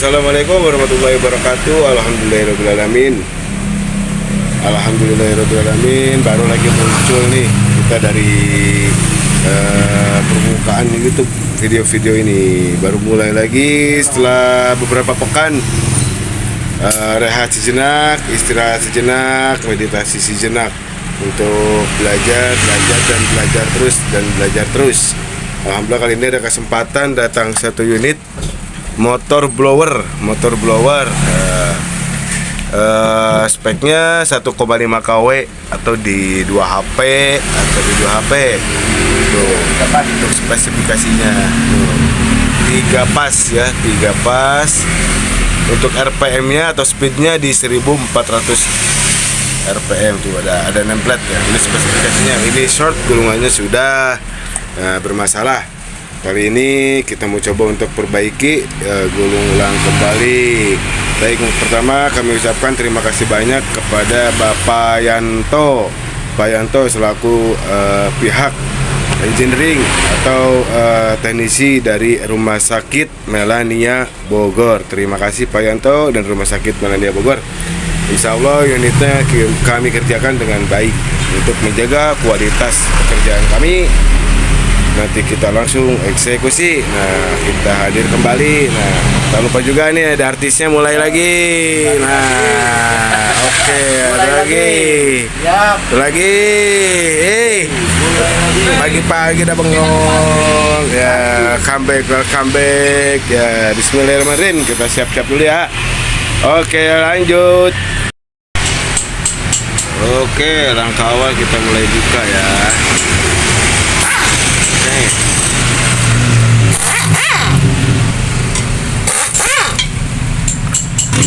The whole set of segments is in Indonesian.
Assalamualaikum warahmatullahi wabarakatuh. Alhamdulillahirobbilalamin. Alhamdulillahirobbilalamin. Baru lagi muncul nih kita dari permukaan YouTube. Video-video ini baru mulai lagi setelah beberapa pekan rehat sejenak, istirahat sejenak, meditasi sejenak untuk belajar dan belajar terus. Alhamdulillah kali ini ada kesempatan datang satu unit motor blower. Speknya 1,5 kW atau di 2 HP tuh, untuk spesifikasinya tuh. 3 pas untuk RPM nya atau speednya di 1400 RPM tuh, ada template ya. Ini spesifikasinya. Ini short, gulungannya sudah bermasalah. Kali ini kita mau coba untuk perbaiki, gulung ulang kembali. Baik, pertama kami ucapkan terima kasih banyak kepada Bapak Yanto. Pak Yanto selaku pihak engineering atau teknisi dari Rumah Sakit Melania Bogor. Terima kasih Pak Yanto dan Rumah Sakit Melania Bogor. Insya Allah unitnya kami kerjakan dengan baik untuk menjaga kualitas pekerjaan kami. Nanti kita langsung eksekusi. Nah, kita hadir kembali. Nah, tak lupa juga nih ada artisnya mulai lagi. Nah, oke, ada lagi. Pagi-pagi udah bengong. Ya, comeback. Ya, bismillahirrahmanirrahim. Kita siap-siap dulu ya. Oke, lanjut. Oke, langkah awal kita mulai buka ya.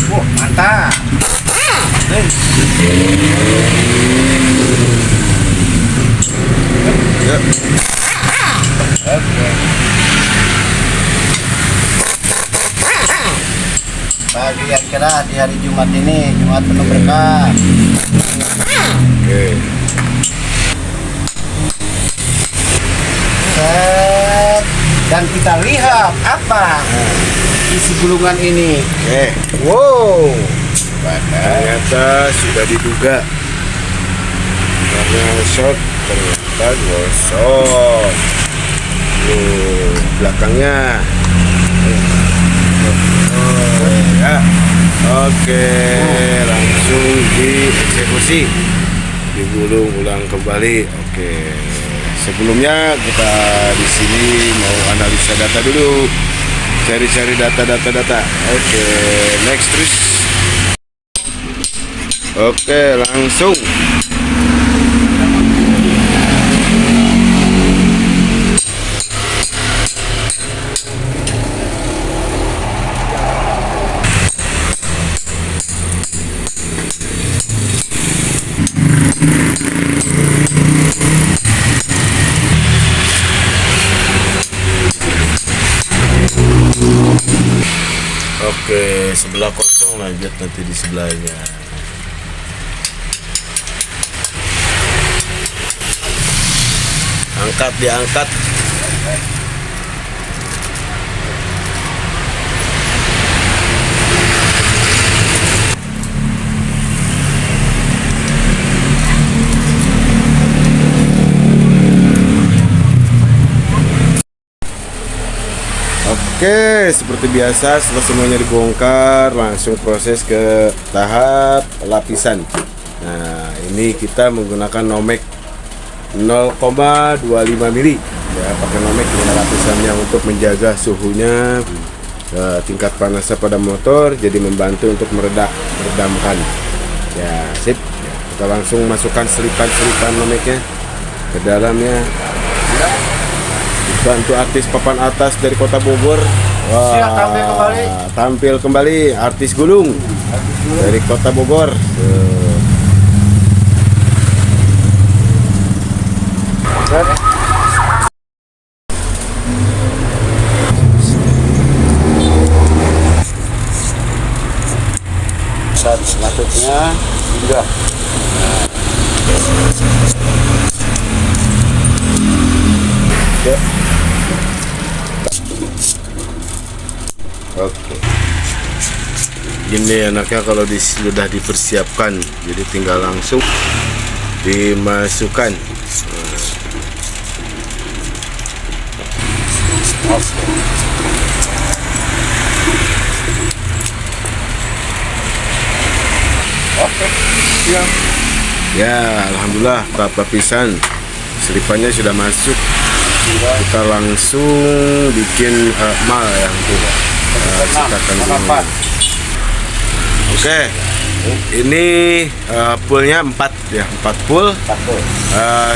Mantap. Pagi yang cerah di hari Jumat ini, Jumat penuh berkah. Oke. Dan kita lihat apa isi gulungan ini. Oke. Wow. Ternyata sudah diduga karena short, ternyata gosong. Belakangnya. Ya. Oke, langsung dieksekusi, digulung ulang kembali. Oke. Sebelumnya kita di sini mau analisa data dulu, cari data. Oke, next terus. Oke, langsung. Oke, sebelah kosong, lanjut nanti di sebelahnya. Diangkat. Oke, seperti biasa setelah semuanya dibongkar, langsung proses ke tahap lapisan. Nah, ini kita menggunakan Nomex 0,25 mili ya, pakai Nomex dengan lapisannya untuk menjaga suhunya, tingkat panasnya pada motor, jadi membantu untuk meredamkan ya. Sip ya, kita langsung masukkan selipan Nomexnya ke dalamnya. Bantu artis papan atas dari Kota Bogor. Wah, tampil kembali artis gulung dari Kota Bogor. Selanjutnya sudah. Oke. Gini enaknya kalau sudah dipersiapkan, jadi tinggal langsung dimasukkan. Oke. Siap. Ya, alhamdulillah Bapak pisan selipannya sudah masuk. Kita langsung bikin mal ya untuk cetakan bunga. Oke, ini poolnya 4 ya, 4 pool.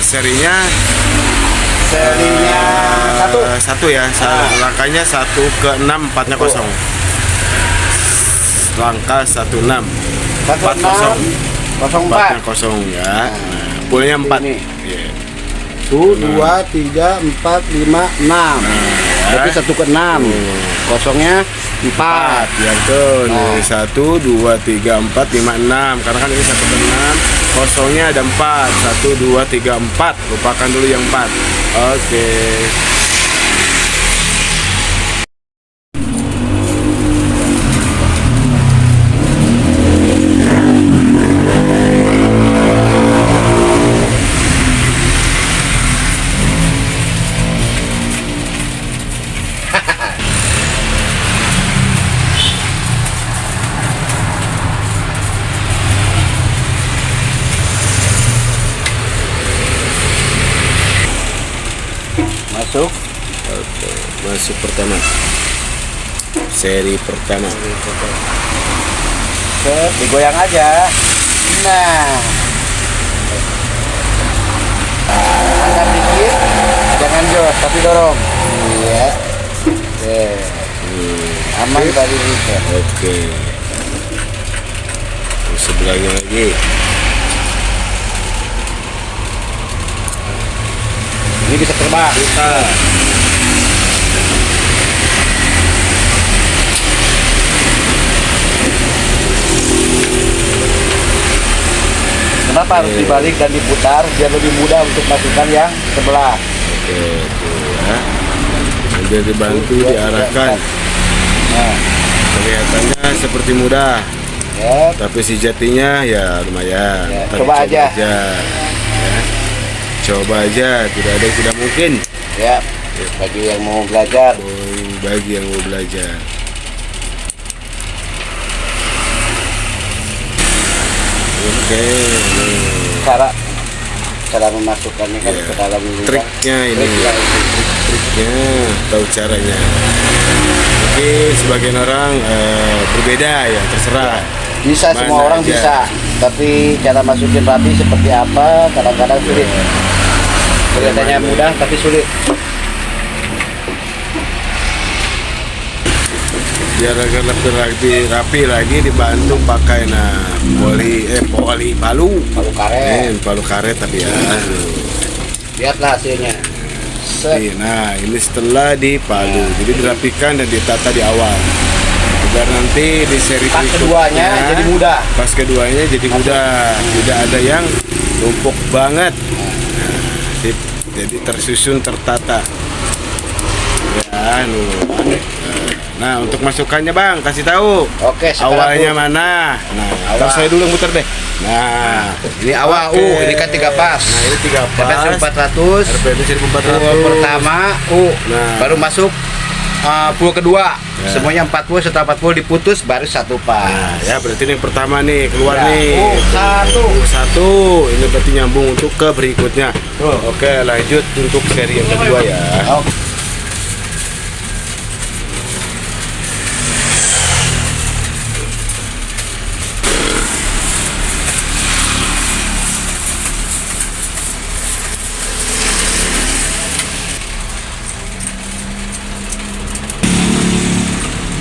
Serinya satu ya, langkahnya 1 ke 6, 4-nya kosong. Langkah 16 4 kosong, 4-nya kosong ya. Poolnya 4. Yeah. 1, 2, 3, 4, 5, 6. Berarti 1 ke 6. Kosongnya 4. Ya tuh, nih 1, 2, 3, 4, 5, 6. Karena kan ini 1 ke 6, kosongnya ada 4. 1, 2, 3, 4. Lupakan dulu yang 4. Oke. Masuk. Oke, masuk pertama. Seri pertama. Set, digoyang aja. Nah. Angkat dikit. Jangan jos, tapi dorong. Iya. Oke. Aman dari itu. Oke. Sebelahnya lagi. Ini bisa terbang. Bisa. Kenapa harus dibalik dan diputar biar lebih mudah untuk masukkan yang sebelah. Oke, tuh ya. Sambil dibantu diarahkan. Nah, Kelihatannya seperti mudah, ya. tapi sejatinya ya lumayan. Ya, Tapi coba aja. Ya. Coba aja, tidak ada yang tidak mungkin. Ya, bagi yang mau belajar. Bagi yang mau belajar. Oke. Cara memasukkannya kan Ya, ke dalam lubang. triknya ini. Trik yang Triknya, tahu caranya. Mungkin sebagian orang berbeda ya, terserah. bisa Mana semua orang aja. bisa, tapi cara masukin rapi seperti apa kadang-kadang sulit. Kelihatannya Mana. mudah tapi sulit. Biar agak lebih rapi lagi dibantu pakai poli palu Palu karet. tapi ya Lihatlah hasilnya. Set. nah ini setelah dipalu jadi dirapikan dan ditata di awal biar nanti di seri Pas keduanya jadi mudah. pas keduanya jadi mudah, tidak ada yang numpuk banget. Sip. Jadi tersusun tertata ya. Nah, untuk masukannya Bang, kasih tahu. Oke, sekarang awalnya tuh. mana? Nah, Awal. ntar saya dulu yang muter deh. Nah, Ini awal oke. ini kan 3 pas. Nah, ini 3 pas. RPM 400. RPM 1400. Pool pertama Nah. baru masuk pool kedua. Ya. Semuanya 4 pool, setelah 4 pool diputus baru 1 pas. Nah, ya berarti ini yang pertama nih keluar Ya. nih. Satu. Satu. Ini berarti nyambung untuk ke berikutnya. Tuh. Oke, lanjut untuk seri yang kedua ya. Oke.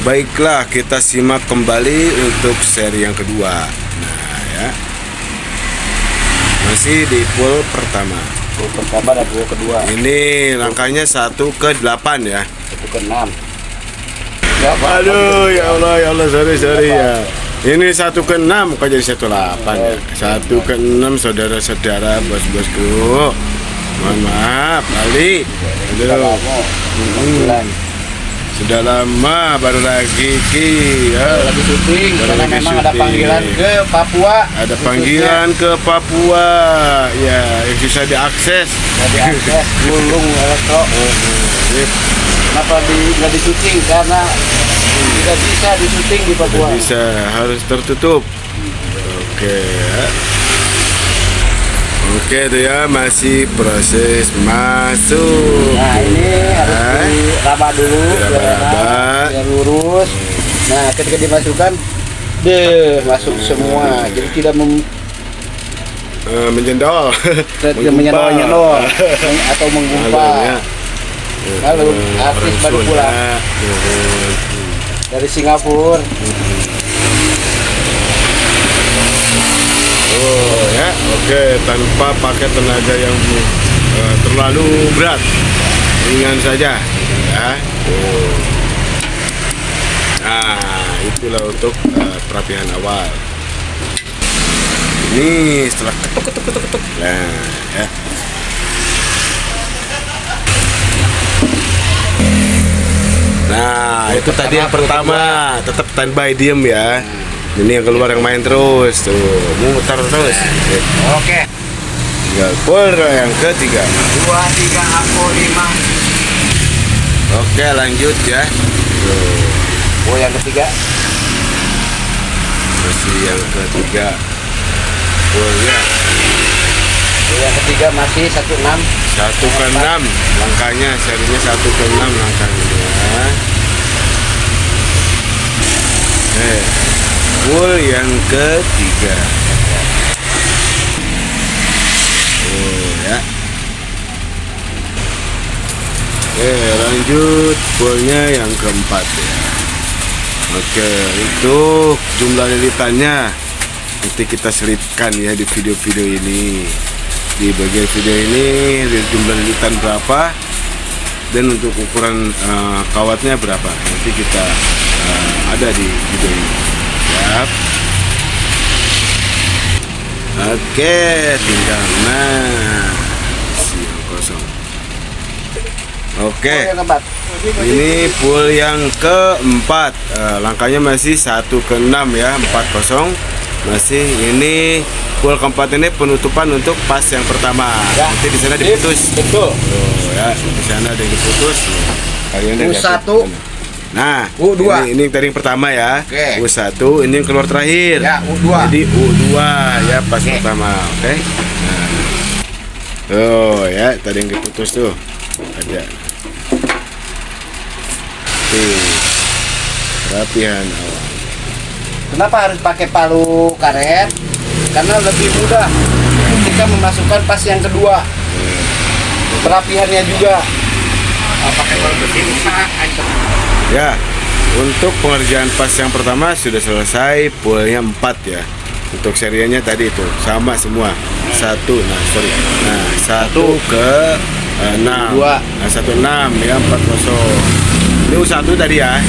Baiklah, kita simak kembali untuk seri yang kedua. Nah, ya. Masih di pool pertama. Pool pertama dan pool kedua. Ini langkahnya 1 ke 8 ya. 1 ke 6. Ya, Aduh, ya Allah, sorry ya. Ini 1 ke 6 kok jadi 1 8 ya. 1 ke 6 saudara-saudara, bos-bosku. Mohon maaf, kali. Aduh. Sudah lama baru lagi lagi syuting Baru karena lagi memang ada syuting. panggilan ke Papua. Ada panggilan ke Papua ya, yang susah diakses. Jadi akses Gulung Elektro. Kenapa nggak disyuting? Karena tidak bisa disyuting di Papua. Tidak bisa, harus tertutup. Oke ya. Oke tuh ya, masih proses masuk. Nah ini harus diraba dulu, Diraba-raba. biar lurus. Nah ketika dimasukkan, masuk semua. Jadi tidak Menjendol. menyendol atau menggumpal. Ya. Lalu artis baru pulang dari Singapura. Oh ya, oke, tanpa pakai tenaga yang terlalu berat, ringan saja ya. Nah, itulah untuk perapihan awal. Ini setelah ketuk. Nah, ya. Nah, itu tadi yang pertama, tetap standby diem ya. Ini yang keluar yang main terus tuh, muter terus. Oke. Tinggal pull yang ketiga. 2, 3, aku 5. Oke, lanjut ya. Tuh, Yang ketiga. masih yang ketiga. Pullnya Yang ketiga masih 16. 1 ke 6 langkahnya, serinya 1 ke 6 langkahnya. Pull yang ketiga. Ya. Lanjut pullnya yang keempat ya. Oke, untuk jumlah lilitannya nanti kita selipkan ya di video-video ini. Di bagian video ini jumlah lilitan berapa dan untuk ukuran kawatnya berapa, nanti kita ada di video ini. Siap. Oke, tinggal isi yang kosong. Oke, Yang keempat. ini pool yang keempat. Langkahnya masih 1 ke 6 ya, 40. Masih ini pool keempat ini penutupan untuk pas yang pertama. Ya. Nanti di sana diputus. Betul. Tuh ya, di sana ada yang diputus. Kalian udah lihat U1. tuh. Nah, U2. ini tadi yang pertama ya. Oke. U1, ini yang keluar terakhir. Ya, U2. Jadi U2 ya pas Oke. pertama, oke. Nah. Tuh ya, tadi yang diputus tuh. Ada. Tuh. Rapihan awal. Kenapa harus pakai palu karet? Karena lebih mudah ketika memasukkan pas yang kedua. Perapihannya juga. Pakai palu besi bisa hancur. Ya, untuk pengerjaan pas yang pertama sudah selesai, poolnya 4 ya. Untuk serianya tadi itu sama semua. 1 ke 6. Dua. Nah, 16 ya, 40. Ini U1 tadi ya.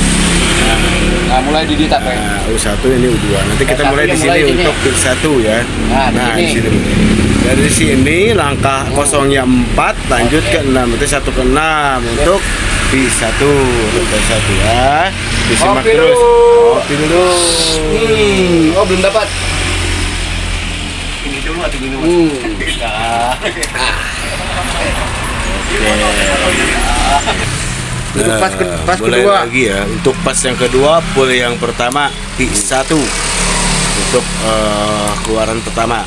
Nah, mulai diditak ya. Nah, U1 ini U2. Nanti kita Yang mulai di satunya sini mulai di untuk sini. P1 ya. Nah, di di sini. sini. Dari sini langkah kosongnya 4 lanjut ke 6. Nanti 1 ke 6 untuk P1 ya. Disimak Kopi terus. dulu. Kopi dulu. Oh belum dapat. Ini dulu atau gini? Untuk pas mulai kedua. lagi ya. Untuk pas yang kedua, pool yang pertama P1 untuk keluaran pertama.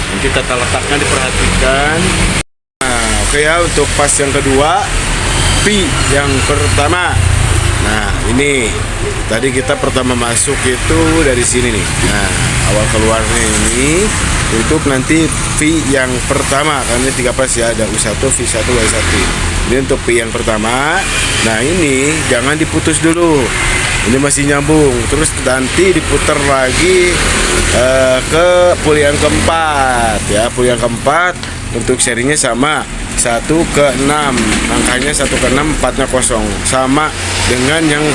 Nanti tata letaknya diperhatikan. Nah, oke ya, untuk pas yang kedua P yang pertama. Nah, ini tadi kita pertama masuk itu dari sini nih. Nah, awal keluarnya ini untuk nanti V yang pertama, karena ini 3 pas ya, ada U1, V1, Y1. Ini untuk P yang pertama. Nah, ini jangan diputus dulu. Ini masih nyambung, terus nanti diputar lagi ke pool yang keempat ya. Pool yang keempat untuk serinya sama 1 ke 6, angkanya 1 ke 6, 4-nya kosong, sama dengan yang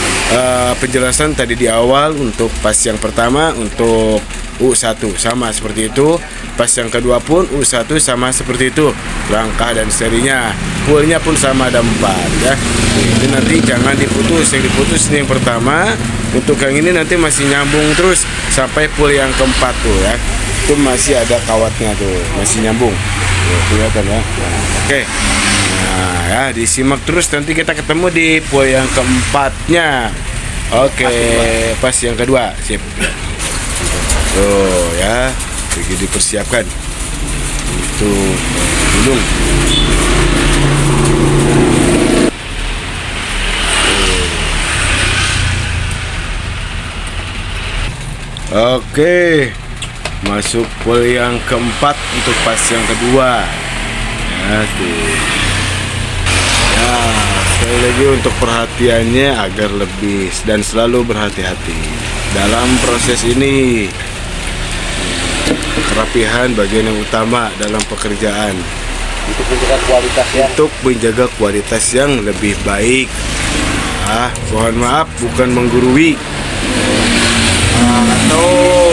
penjelasan tadi di awal. Untuk pas yang pertama untuk U1 sama seperti itu. Pas yang kedua pun U1 sama seperti itu, langkah dan serinya. Poolnya pun sama, ada 4 ya. Ini nanti jangan diputus, yang diputus ini yang pertama. Untuk yang ini nanti masih nyambung terus sampai pool yang keempat tuh ya. Itu masih ada kawatnya tuh, masih nyambung. Tuh, kelihatan ya. Nah, oke. Nah ya, disimak terus, nanti kita ketemu di pool yang keempatnya. Oke, pas yang kedua, sip. Tuh ya, lagi dipersiapkan untuk gunung. Oke, masuk pool yang keempat untuk pas yang kedua. Ya tuh. Ya, sekali lagi untuk perhatiannya agar lebih dan selalu berhati-hati dalam proses ini. Kerapihan bagian yang utama dalam pekerjaan Untuk menjaga kualitas ya. untuk menjaga kualitas yang lebih baik. Mohon maaf, bukan menggurui atau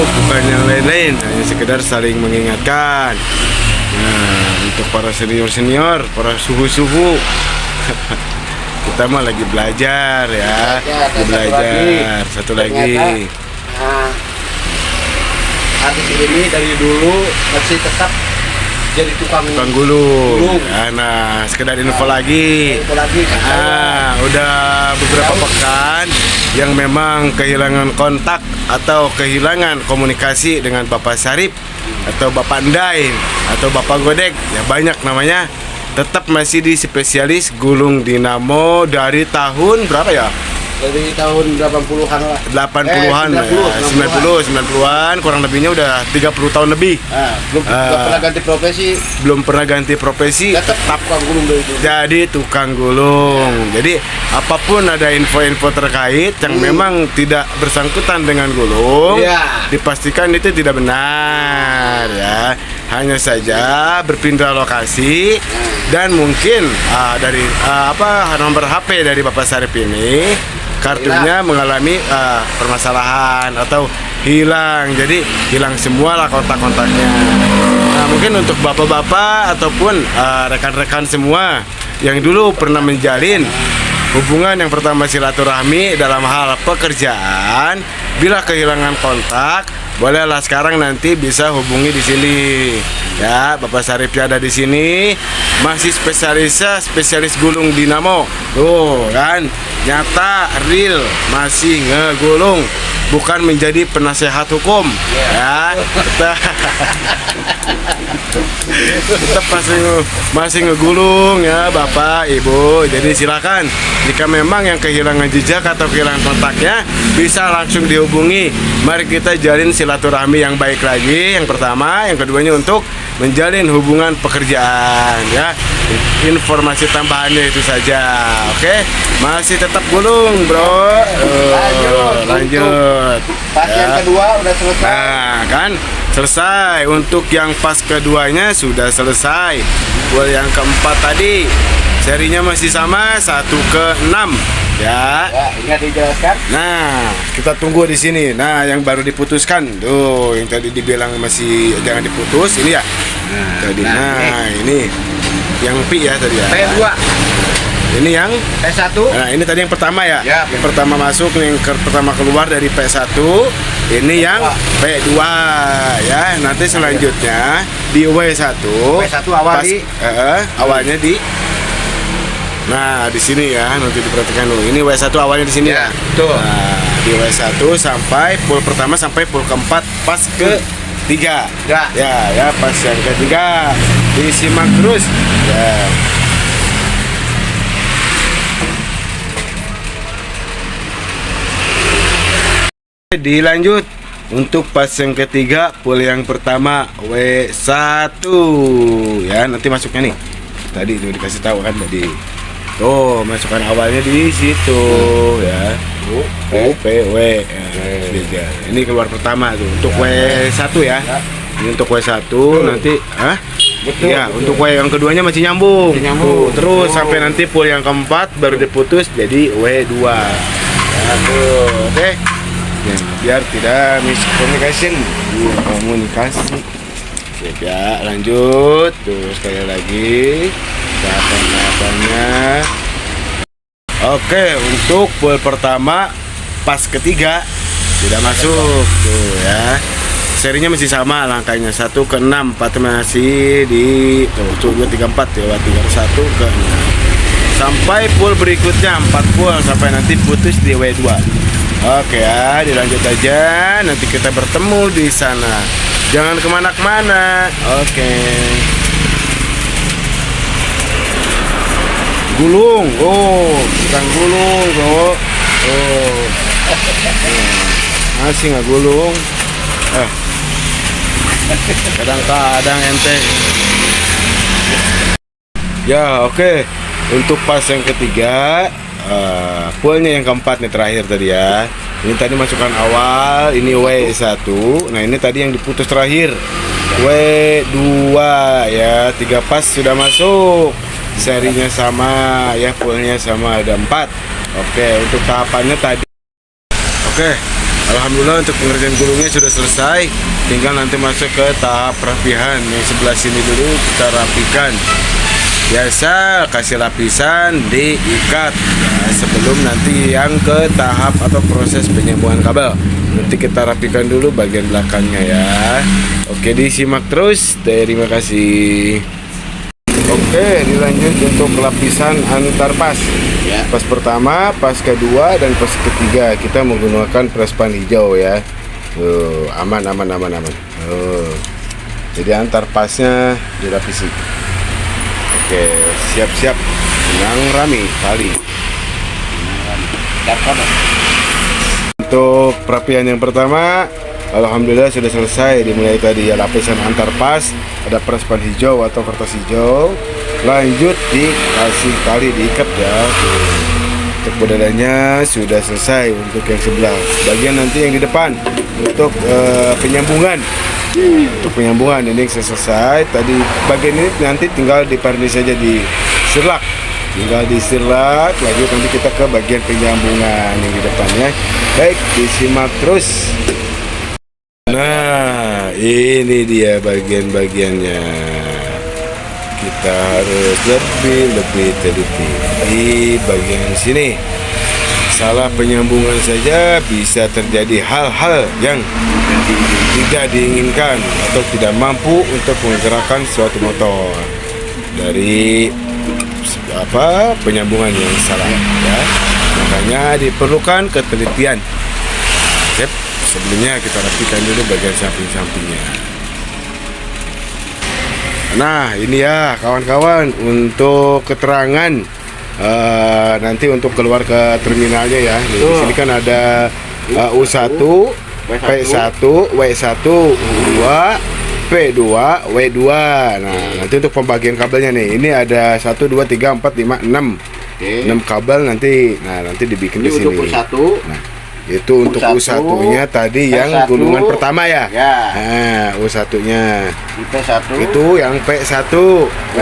bukan yang lain-lain, hanya sekedar saling mengingatkan. Nah, untuk para senior-senior, para suhu-suhu, kita mah lagi belajar ya, belajar. Satu lagi. Nah, artis ini dari dulu masih tetap jadi tukang Gulung. Ya, nah, sekedar info lagi. Itu lagi kan. Udah beberapa pekan yang memang kehilangan kontak atau kehilangan komunikasi dengan Bapak Sarip atau Bapak Ndai atau Bapak Godek, ya banyak namanya, tetap masih di spesialis gulung dinamo dari tahun berapa ya? Dari tahun 80-an lah. 80-an, 90-an, kurang lebihnya udah 30 tahun lebih. Belum pernah ganti profesi. Belum pernah ganti profesi, Tetap tukang gulung dari itu. jadi tukang gulung. Jadi apapun ada info-info terkait yang memang tidak bersangkutan dengan gulung, Iya. dipastikan itu tidak benar ya. Hanya saja berpindah lokasi dan mungkin dari nomor HP dari Bapak Sarip ini kartunya mengalami permasalahan atau hilang. Jadi hilang semua lah kontak-kontaknya. Nah, mungkin untuk bapak-bapak ataupun rekan-rekan semua yang dulu pernah menjalin hubungan yang pertama silaturahmi dalam hal pekerjaan, bila kehilangan kontak, bolehlah sekarang nanti bisa hubungi di sini. Ya, Bapak Saripnya ada di sini. Masih spesialis gulung dinamo. Tuh kan, nyata real masih ngegulung, bukan menjadi penasehat hukum. Ya. Tetap masih ngegulung ya Bapak Ibu. Jadi silakan jika memang yang kehilangan jejak atau kehilangan kontaknya bisa langsung dihubungi. Mari kita jalin silaturahmi yang baik lagi. Yang pertama, yang keduanya untuk menjalin hubungan pekerjaan ya. Informasi tambahannya itu saja. Oke, masih tetap gulung, Bro. Lanjut. Pas yang kedua udah selesai. Nah, kan selesai. Untuk yang pas keduanya sudah selesai. Pool yang keempat tadi serinya masih sama 1 ke 6 ya. Ya, ingat dijelaskan. Nah, kita tunggu di sini. Nah, yang baru diputuskan tuh, yang tadi dibilang masih jangan diputus ini ya. Nah, ini yang pi ya tadi ya. P2, Ini yang P1. nah, ini tadi yang pertama ya. Ya. Yang pertama masuk, yang pertama keluar dari P1. Ini yang P2 ya. Nanti selanjutnya di W1. P1 awal di awalnya di. Nah, di sini ya, nanti diperhatikan dulu. Ini W1 awalnya di sini Ya, ya. betul. Nah, di W1 sampai pool pertama sampai pool keempat pas ke 3. Ya, pas yang ketiga. Disimak terus. Ya. Dilanjut untuk pas yang ketiga, pool yang pertama W1 ya, nanti masuknya nih. Tadi tuh dikasih tahu kan tadi. Tuh, masukkan awalnya di situ ya. PW. Ya. Ini keluar pertama tuh untuk W1 ya. Ini untuk W1 nanti Betul, ya, betul. untuk W yang keduanya masih nyambung. Masih nyambung. Tuh, terus sampai nanti pool yang keempat baru diputus jadi W2. Ya, tuh. Oke. ya, biar tidak miscommunication, komunikasi. Sip ya, lanjut. Tuh sekali lagi tahapan-tahapannya. Oke, untuk pool pertama pas ketiga tidak masuk tuh ya. Serinya masih sama langkahnya 1 ke 6, 4 masih di tuh 2 3 4 ya, 3 1 ke 6. Sampai pool berikutnya 4 pool sampai nanti putus di W2. Oke ya, dilanjut aja. Nanti kita bertemu di sana. Jangan kemana-kemana. Oke. Gulung, oh, bukan gulung, bro. Oh, masih nggak gulung. Kadang-kadang ente. Ya, oke. Untuk pas yang ketiga, poolnya yang keempat nih terakhir tadi ya. Ini tadi masukan awal, ini W1. Nah, ini tadi yang diputus terakhir. W2 ya, 3 pas sudah masuk. Serinya sama ya, poolnya sama, ada 4. Oke, untuk tahapannya tadi. Oke, alhamdulillah untuk pengerjaan gulungnya sudah selesai. Tinggal nanti masuk ke tahap perapihan. Yang sebelah sini dulu kita rapikan. Biasa kasih lapisan, diikat ya, sebelum nanti yang ke tahap atau proses penyambungan kabel. Nanti kita rapikan dulu bagian belakangnya ya. Oke, disimak terus. Terima kasih. Oke, dilanjut untuk lapisan antar pas. Ya. Pas pertama, pas kedua, dan pas ketiga kita menggunakan prespan hijau ya. Aman. Jadi antar pasnya dilapisi. Oke, siap-siap. Benang rami tali. Untuk perapian yang pertama, alhamdulillah sudah selesai. Dimulai tadi ya, lapisan antar pas, ada prespan hijau atau kertas hijau. Lanjut dikasih tali, diikat ya. Untuk modelannya sudah selesai. Untuk yang sebelah, bagian nanti yang di depan untuk penyambungan. Untuk penyambungan ini selesai. Tadi bagian ini nanti tinggal diparnis saja, di sirlak. Tinggal disirlak. Lanjut nanti kita ke bagian penyambungan yang di depannya. Baik, disimak terus. Nah, ini dia bagian-bagiannya. Kita harus lebih teliti di bagian sini. Salah penyambungan saja bisa terjadi hal-hal yang tidak diinginkan atau tidak mampu untuk menggerakkan suatu motor dari penyambungan yang salah ya. Makanya diperlukan ketelitian. Oke, sebelumnya kita rapikan dulu bagian samping-sampingnya. Nah, ini ya kawan-kawan untuk keterangan nanti untuk keluar ke terminalnya ya. Di sini kan ada U1, P1, W1, U2, P2, W2. Nah, nanti untuk pembagian kabelnya nih, ini ada 1, 2, 3, 4, 5, 6. 6 kabel nanti. Nah, nanti dibikin di sini. Nah, itu untuk U1-nya tadi yang gulungan pertama ya. Nah, U1-nya. P1. Itu yang P1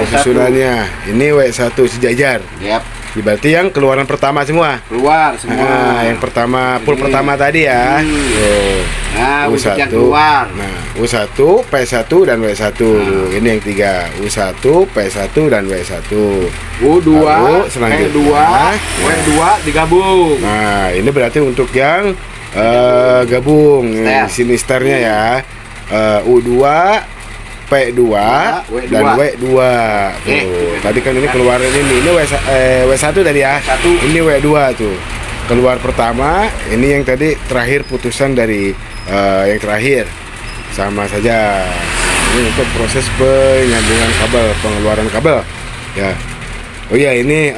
susunannya. Ini W1 sejajar. Berarti yang keluaran pertama semua. Keluar semua. Nah, yang pertama, pool pertama tadi ya. Nah, U1 yang keluar. Nah, U1, P1 dan W1. Ini yang 3. U1, P1 dan W1. U2, Lalu selanjutnya P2, W2 digabung. Nah, ini berarti untuk yang gabung sinisternya ya. U2, P2 dan W2. Tadi kan ini keluar ini W1 tadi ya. Ini W2 tuh. Keluar pertama, ini yang tadi terakhir putusan dari yang terakhir. Sama saja. Ini untuk proses penyambungan kabel, pengeluaran kabel. Ya. Oh iya, ini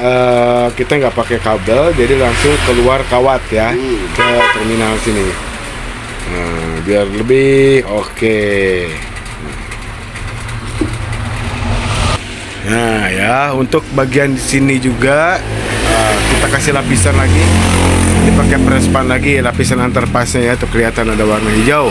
kita nggak pakai kabel, jadi langsung keluar kawat ya ke terminal sini. Nah, biar lebih oke. Nah ya, untuk bagian di sini juga kita kasih lapisan lagi. Ini pakai prespan lagi, lapisan antar pasnya ya, tuh kelihatan ada warna hijau.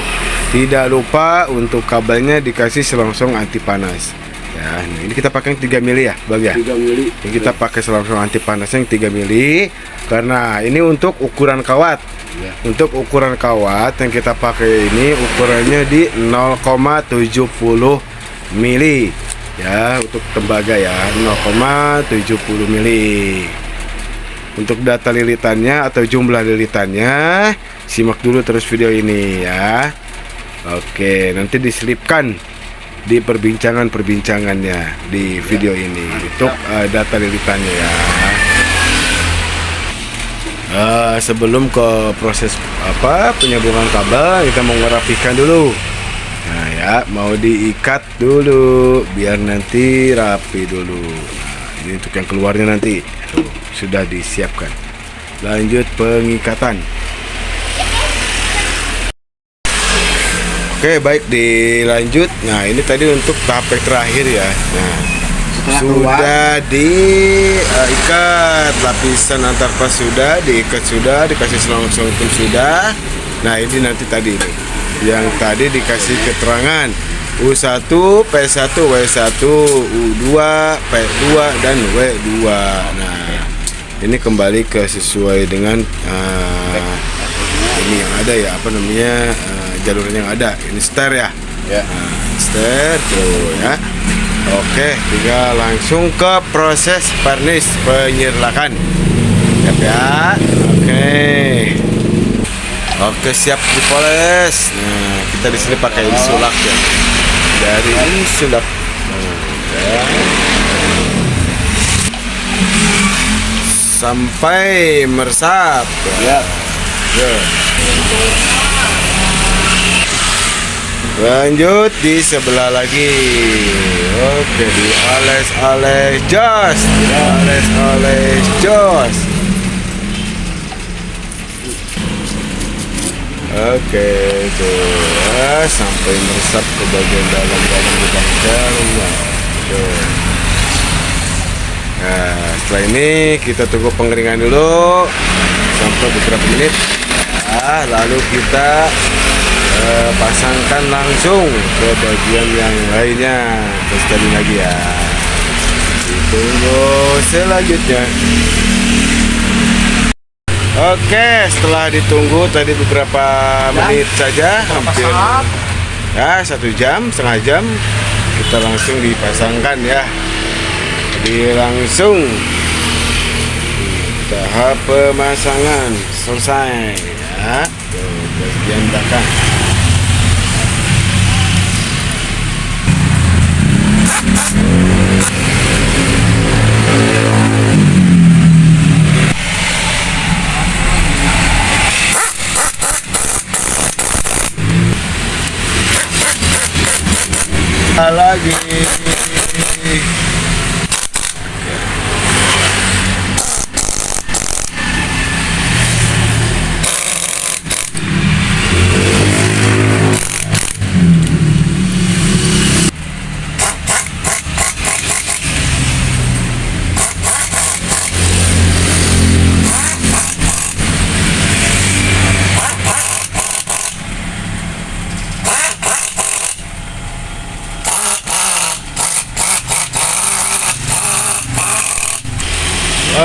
Tidak lupa untuk kabelnya dikasih selongsong anti panas. Ya, nah ini kita pakai yang 3 mili ya, Bang ya. 3 mili. Ini kita pakai selang-selang anti panasnya yang 3 mili karena ini untuk ukuran kawat. Ya. Untuk ukuran kawat yang kita pakai ini ukurannya di 0,70 mili. Ya, untuk tembaga ya 0,70 mili. Untuk data lilitannya atau jumlah lilitannya simak dulu terus video ini ya. Oke, nanti diselipkan di perbincangannya di video ini untuk data lilitannya ya. Sebelum ke proses penyambungan kabel, kita mau merapikan dulu. Nah ya, mau diikat dulu biar nanti rapi dulu. Nah, ini untuk yang keluarnya nanti tuh, sudah disiapkan. Lanjut pengikatan. Oke, baik, dilanjut. Nah ini tadi untuk tahap yang terakhir ya. Nah sudah diikat lapisan antar pas, sudah diikat, sudah dikasih selang-selang pun sudah. Nah ini nanti tadi nih yang tadi dikasih keterangan U1, P1, W1, U2, P2 dan W2. Nah ini kembali ke sesuai dengan ini yang ada ya, apa namanya, jalurnya yang ada. Ini setir ya. Ya. Nah, setir tuh ya. Oke, tinggal langsung ke proses varnish penyerlakan. Siap ya. Oke, siap dipoles. Nah, kita di sini pakai insulak ya. Dari insulak. Ya. Sampai meresap. Ya. Ya. Lanjut di sebelah lagi. Oke, dioles-oles jos, dioles-oles jos. Oke, tuh ya, sampai meresap ke bagian dalam-dalam lubang jarum. Tuh. Nah, setelah ini kita tunggu pengeringan dulu sampai beberapa menit. Nah, lalu kita pasangkan langsung ke bagian yang lainnya. Terus sekali lagi ya, ditunggu selanjutnya. Oke, setelah ditunggu tadi beberapa menit saja, hampir ya 1 jam, setengah jam, kita langsung dipasangkan ya. Jadi langsung tahap pemasangan selesai ya. Tuh, bagian belakang. Lagi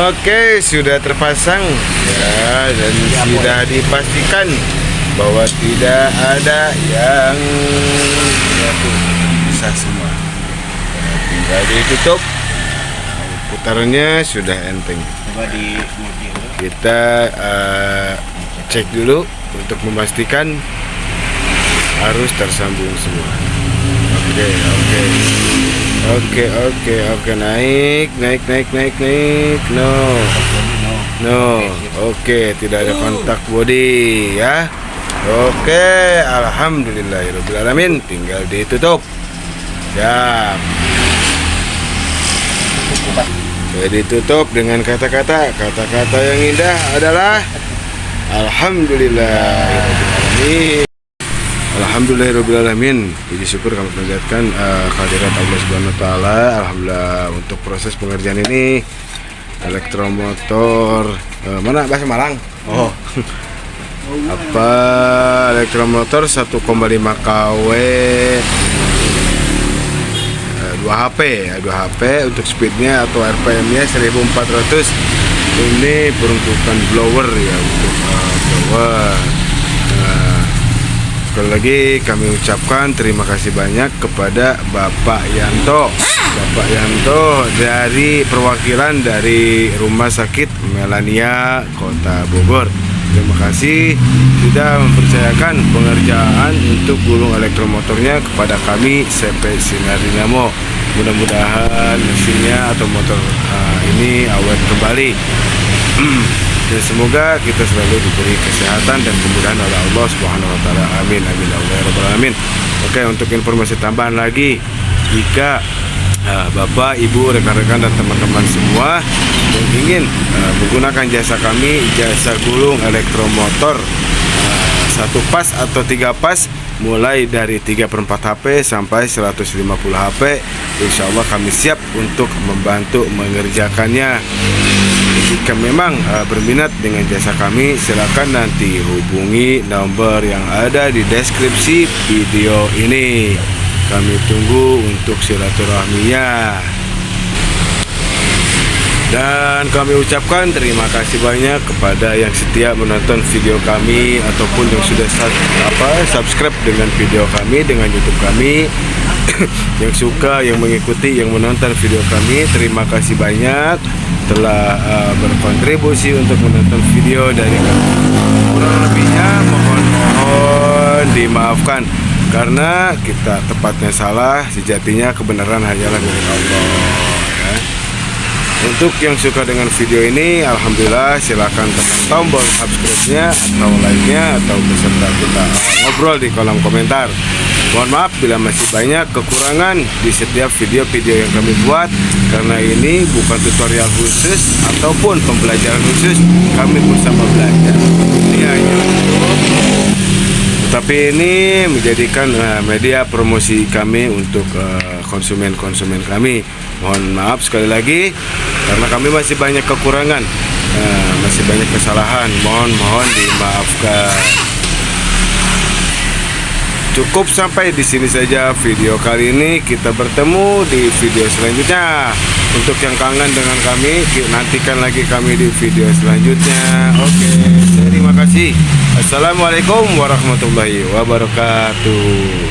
oke, sudah terpasang ya, dan sudah dipastikan bahwa tidak ada yang bisa semua. Tinggal ditutup. Putarannya sudah enteng. Coba di mobil. Kita cek dulu untuk memastikan harus tersambung semua. Oke, naik. No. Oke, tidak ada kontak body ya. Oke, alhamdulillahirobbilalamin, tinggal ditutup. Siap. Oke, ditutup dengan kata-kata yang indah adalah alhamdulillahirobbilalamin. Alhamdulillahirobbilalamin. Puji syukur kami panjatkan kehadirat Allah Subhanahu wa taala. Alhamdulillah untuk proses pengerjaan ini elektromotor mana bahasa Malang? Oh. Apa elektromotor 1,5 kW 2 2 HP ya, 2 HP untuk speednya atau RPM-nya 1400. Ini peruntukan blower ya, untuk blower. Nah, sekali lagi kami ucapkan terima kasih banyak kepada Bapak Yanto. Bapak Yanto dari perwakilan dari Rumah Sakit Melania Kota Bogor. Terima kasih sudah mempercayakan pengerjaan untuk gulung elektromotornya kepada kami CP Sinar Dinamo. Mudah-mudahan mesinnya atau motor ini awet kembali. Dan semoga kita selalu diberi kesehatan dan kemudahan oleh Allah Subhanahu wa taala. Amin amin ya rabbal alamin. Oke, untuk informasi tambahan lagi, jika Bapak, Ibu, rekan-rekan dan teman-teman semua yang ingin menggunakan jasa kami, jasa gulung elektromotor 1 pas atau 3 pas, mulai dari 3/4 HP sampai 150 HP, insya Allah kami siap untuk membantu mengerjakannya. Jika memang berminat dengan jasa kami, silakan nanti hubungi nomor yang ada di deskripsi video ini. Kami tunggu untuk silaturahminya. Dan kami ucapkan terima kasih banyak kepada yang setia menonton video kami ataupun yang sudah subscribe dengan video kami, dengan YouTube kami. Yang suka, yang mengikuti, yang menonton video kami, terima kasih banyak telah berkontribusi untuk menonton video dari kami. Kurang lebihnya mohon dimaafkan, karena kita tepatnya salah, sejatinya kebenaran hanyalah milik Allah ya. Untuk yang suka dengan video ini, alhamdulillah, silakan tekan tombol subscribe-nya atau like-nya, atau beserta kita ngobrol di kolom komentar. Mohon maaf bila masih banyak kekurangan di setiap video-video yang kami buat, karena ini bukan tutorial khusus ataupun pembelajaran khusus. Kami bersama belajar, ini hanya tapi ini menjadikan media promosi kami untuk konsumen-konsumen kami. Mohon maaf sekali lagi, karena kami masih banyak kekurangan, masih banyak kesalahan. Mohon dimaafkan. Cukup sampai di sini saja video kali ini. Kita bertemu di video selanjutnya. Untuk yang kangen dengan kami, nantikan lagi kami di video selanjutnya. Oke, terima kasih. Assalamualaikum warahmatullahi wabarakatuh.